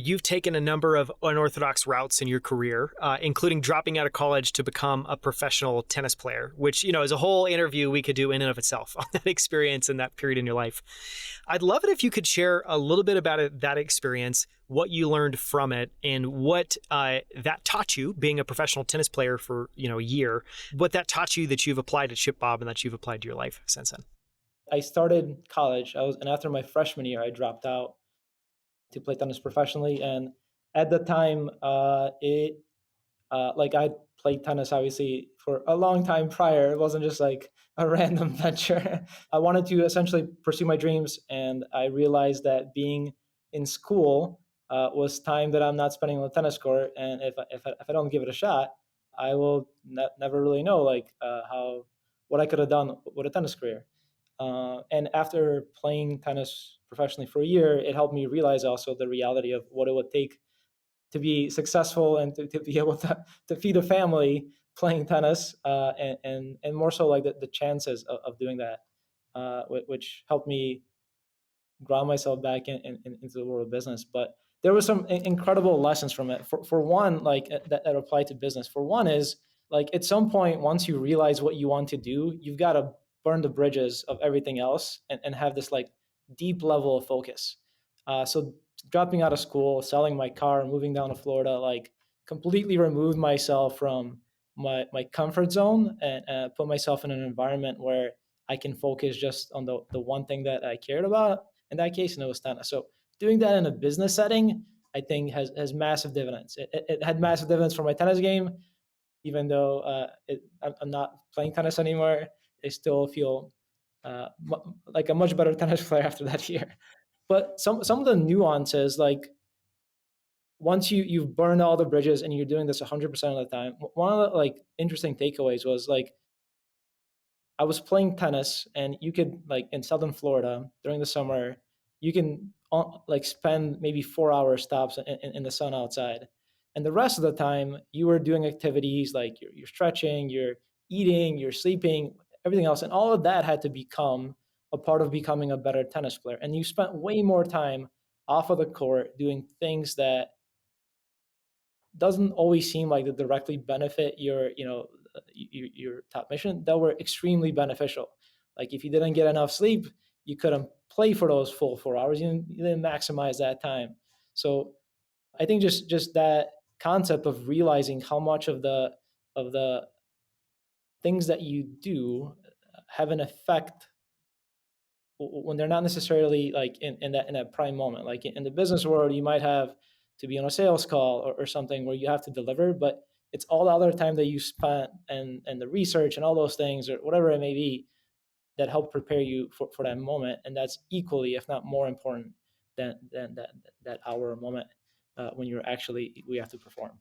You've taken a number of unorthodox routes in your career, including dropping out of college to become a professional tennis player, which, is a whole interview we could do in and of itself on that experience and that period in your life. I'd love it if you could share a little bit about that experience, what you learned from it, and what that taught you being a professional tennis player for, a year, what that taught you that you've applied at ShipBob and that you've applied to your life since then. I started college. And after my freshman year, I dropped out to play tennis professionally. And at the time, like I played tennis obviously for a long time prior. It wasn't just like a random venture. I wanted to essentially pursue my dreams, and I realized that being in school was time that I'm not spending on the tennis court. And if I don't give it a shot, I will never really know like how what I could have done with a tennis career. And after playing tennis professionally for a year, it helped me realize also the reality of what it would take to be successful and to be able to feed a family playing tennis, and more so like the chances of doing that, which helped me ground myself back into the world of business. But there were some incredible lessons from it. For one, like that apply to business. For one is like at some point, once you realize what you want to do, you've got to burn the bridges of everything else and have this like deep level of focus. So dropping out of school, selling my car, moving down to Florida, like completely removed myself from my comfort zone and put myself in an environment where I can focus just on the one thing that I cared about. In that case, and it was tennis. So doing that in a business setting, I think has massive dividends. It had massive dividends for my tennis game, even though I'm not playing tennis anymore. I still feel like a much better tennis player after that year. But some of the nuances, like once you've burned all the bridges and you're doing this 100% of the time, one of the like interesting takeaways was like I was playing tennis, and you could like in Southern Florida during the summer, you can like spend maybe 4 hours stops in the sun outside, and the rest of the time you were doing activities like you're stretching, you're eating, you're sleeping, everything else, and all of that had to become a part of becoming a better tennis player. And you spent way more time off of the court doing things that doesn't always seem like they directly benefit your top mission that were extremely beneficial. Like if you didn't get enough sleep, you couldn't play for those full 4 hours. You didn't maximize that time. So I think just that concept of realizing how much of the things that you do have an effect when they're not necessarily like in that prime moment. Like in the business world, you might have to be on a sales call or something where you have to deliver, but it's all the other time that you spent and the research and all those things or whatever it may be that help prepare you for that moment. And that's equally, if not more important than that hour or moment when we have to perform.